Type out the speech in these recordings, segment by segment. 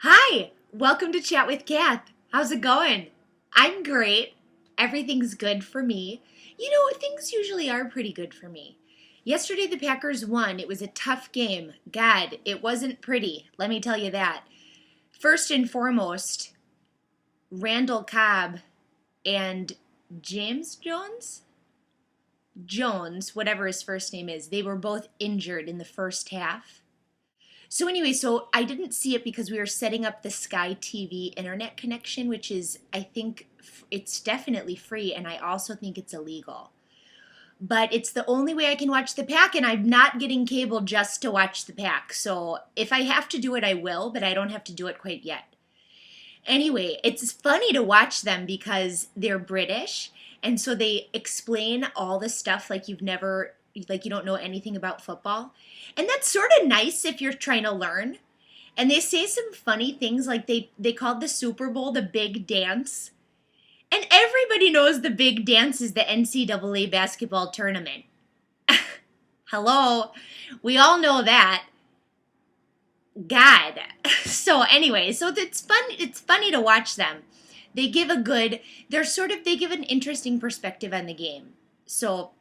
Hi, welcome to Chat with Kath. How's it going? I'm great. Everything's good for me. Things usually are pretty good for me. Yesterday, the Packers won. It was a tough game. God, it wasn't pretty. Let me tell you that. First and foremost, Randall Cobb and James Jones, whatever his first name is, they were both injured in the first half. So I didn't see it because we were setting up the Sky TV internet connection, which is, I think, it's definitely free, and I also think it's illegal. But it's the only way I can watch the Pack, and I'm not getting cable just to watch the Pack. So if I have to do it, I will, but I don't have to do it quite yet. Anyway, it's funny to watch them because they're British, and so they explain all the stuff like you don't know anything about football. And that's sort of nice if you're trying to learn. And they say some funny things like they called the Super Bowl the Big Dance. And everybody knows the Big Dance is the NCAA basketball tournament. Hello. We all know that. God. So anyway, so it's funny to watch them. They give they give an interesting perspective on the game. So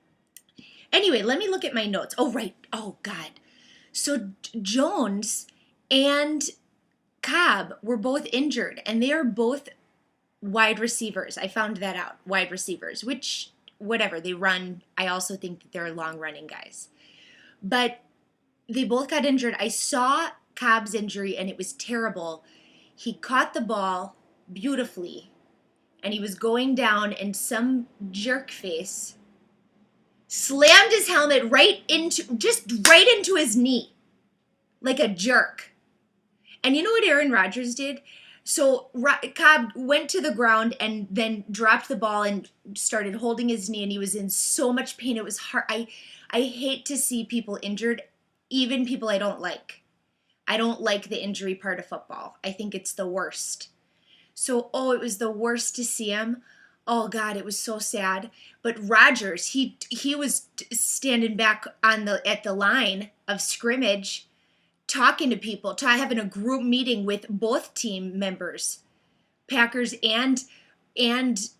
anyway, let me look at my notes. Oh right. Oh God. So Jones and Cobb were both injured, and they are both wide receivers. I found that out. Wide receivers, which whatever, they run. I also think that they're long running guys. But they both got injured. I saw Cobb's injury and it was terrible. He caught the ball beautifully and he was going down, and some jerk face slammed his helmet right into his knee like a jerk. And you know what Aaron Rodgers did? So Cobb went to the ground and then dropped the ball and started holding his knee, and he was in so much pain. It was hard. I hate to see people injured, even people I don't like. I don't like the injury part of football. I think it's the worst. So, it was the worst to see him. Oh God, it was so sad. But Rodgers, he was standing back at the line of scrimmage, talking to people, having a group meeting with both team members, Packers and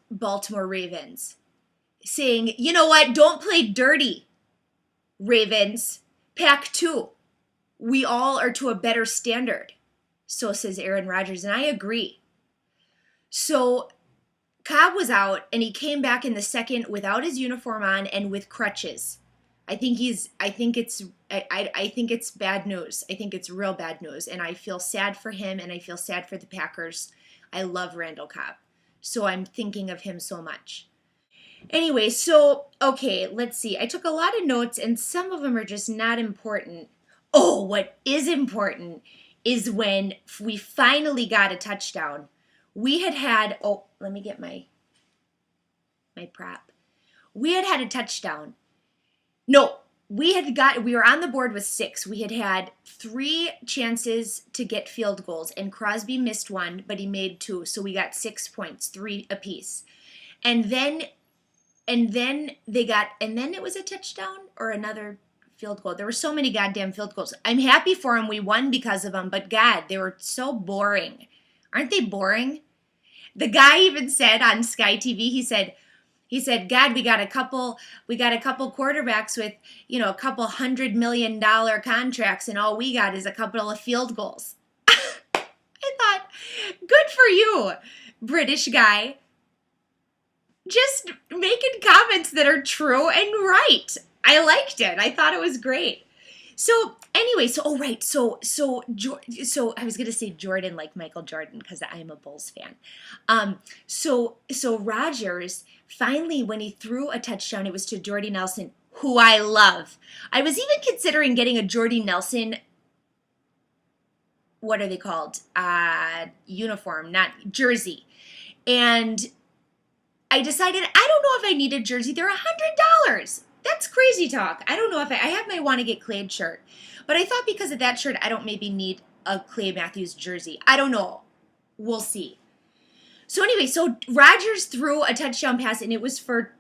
Baltimore Ravens, saying, you know what, don't play dirty, Ravens. Pack 2. We all are to a better standard. So says Aaron Rodgers, and I agree. So Cobb was out, and he came back in the second without his uniform on and with crutches. I think it's bad news. I think it's real bad news, and I feel sad for him, and I feel sad for the Packers. I love Randall Cobb, so I'm thinking of him so much. Anyway, okay, let's see. I took a lot of notes, and some of them are just not important. Oh, what is important is when we finally got a touchdown. We had, let me get my prop. We had a touchdown. No, we were on the board with 6. We had 3 chances to get field goals, and Crosby missed one, but he made 2, so we got 6 points, 3 apiece. And then it was a touchdown or another field goal. There were so many goddamn field goals. I'm happy for them. We won because of them, but God, they were so boring. Aren't they boring? The guy even said on Sky TV, he said, God, we got a couple quarterbacks with, a couple $100 million contracts, and all we got is a couple of field goals. I thought, good for you, British guy. Just making comments that are true and right. I liked it. I thought it was great. So anyway, so I was gonna say Jordan like Michael Jordan because I am a Bulls fan. So Rodgers finally, when he threw a touchdown, it was to Jordy Nelson, who I love. I was even considering getting a Jordy Nelson. What are they called? Uniform, not jersey, and I decided I don't know if I need a jersey. They're $100. That's crazy talk. I don't know if I have my Want to Get Clayed shirt. But I thought because of that shirt, I don't maybe need a Clay Matthews jersey. I don't know. We'll see. So anyway, so Rodgers threw a touchdown pass, and it was for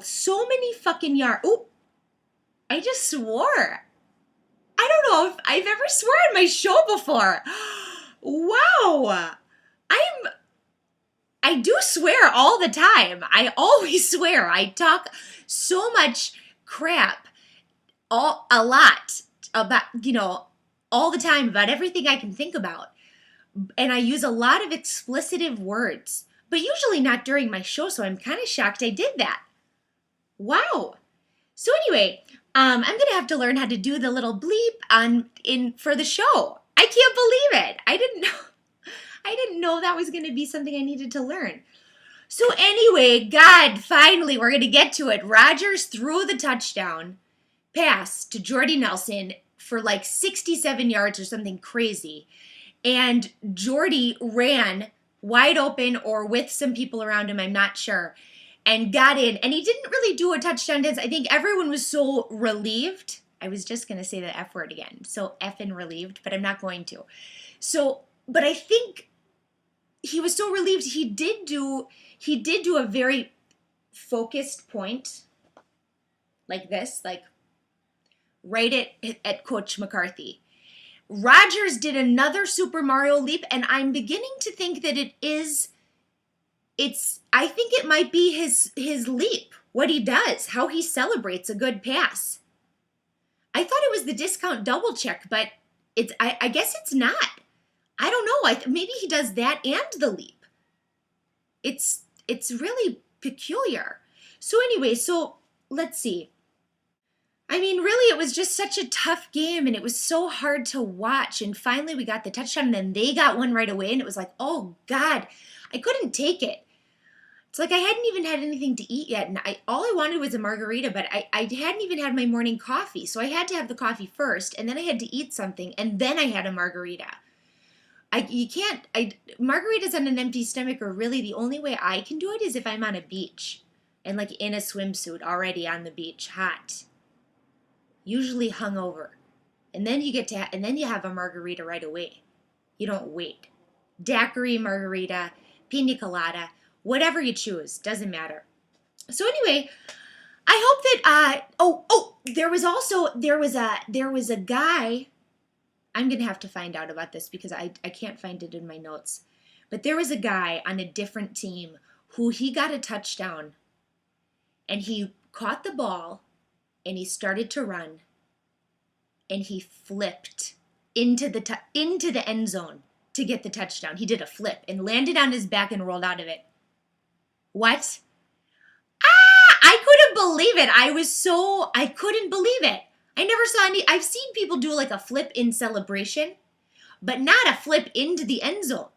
so many fucking yards. Oh, I just swore. I don't know if I've ever sworn on my show before. Wow. I do swear all the time. I always swear. I talk so much crap a lot about, all the time about everything I can think about. And I use a lot of explicitive words, but usually not during my show, so I'm kind of shocked I did that. Wow. So anyway, I'm gonna have to learn how to do the little bleep for the show. I can't believe it. I didn't know. I didn't know that was gonna be something I needed to learn. So anyway, God, finally, we're gonna get to it. Rodgers threw the touchdown pass to Jordy Nelson for like 67 yards or something crazy. And Jordy ran wide open or with some people around him, I'm not sure, and got in. And he didn't really do a touchdown dance. I think everyone was so relieved. I was just going to say the F word again. So effing relieved, but I'm not going to. So, but I think he was so relieved. He did do a very focused point like this, like right at Coach McCarthy. Rodgers did another Super Mario leap, and I'm beginning to think that I think it might be his leap, what he does, how he celebrates a good pass. I thought it was the discount double check, but I guess it's not. I don't know. Maybe he does that and the leap. It's really peculiar. So anyway, let's see. I mean, really, it was just such a tough game, and it was so hard to watch. And finally, we got the touchdown, and then they got one right away, and it was like, oh, God, I couldn't take it. It's like I hadn't even had anything to eat yet, and all I wanted was a margarita, but I hadn't even had my morning coffee, so I had to have the coffee first, and then I had to eat something, and then I had a margarita. Margaritas on an empty stomach are really the only way I can do it is if I'm on a beach, and like in a swimsuit already on the beach, hot. Usually hungover, and then you have a margarita right away. You don't wait. Daiquiri, margarita, pina colada, whatever you choose, doesn't matter. So anyway, I hope that there was a guy. I'm gonna have to find out about this because I can't find it in my notes. But there was a guy on a different team who he got a touchdown, and he caught the ball. And he started to run, and he flipped into the end zone to get the touchdown. He did a flip and landed on his back and rolled out of it. What? I couldn't believe it. I couldn't believe it. I never saw I've seen people do like a flip in celebration, but not a flip into the end zone.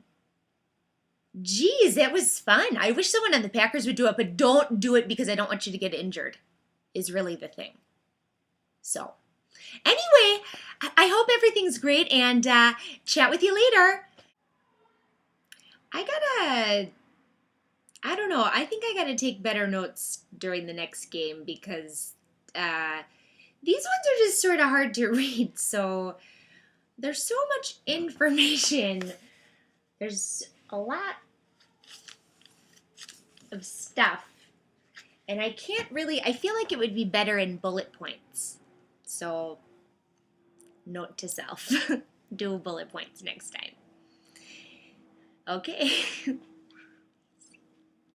Geez, that was fun. I wish someone on the Packers would do it, but don't do it because I don't want you to get injured. Is really the thing. So, anyway, I hope everything's great and chat with you later. I don't know. I think I gotta take better notes during the next game because these ones are just sort of hard to read. So, there's so much information. There's a lot of stuff. And I feel like it would be better in bullet points. So, note to self, do bullet points next time. Okay.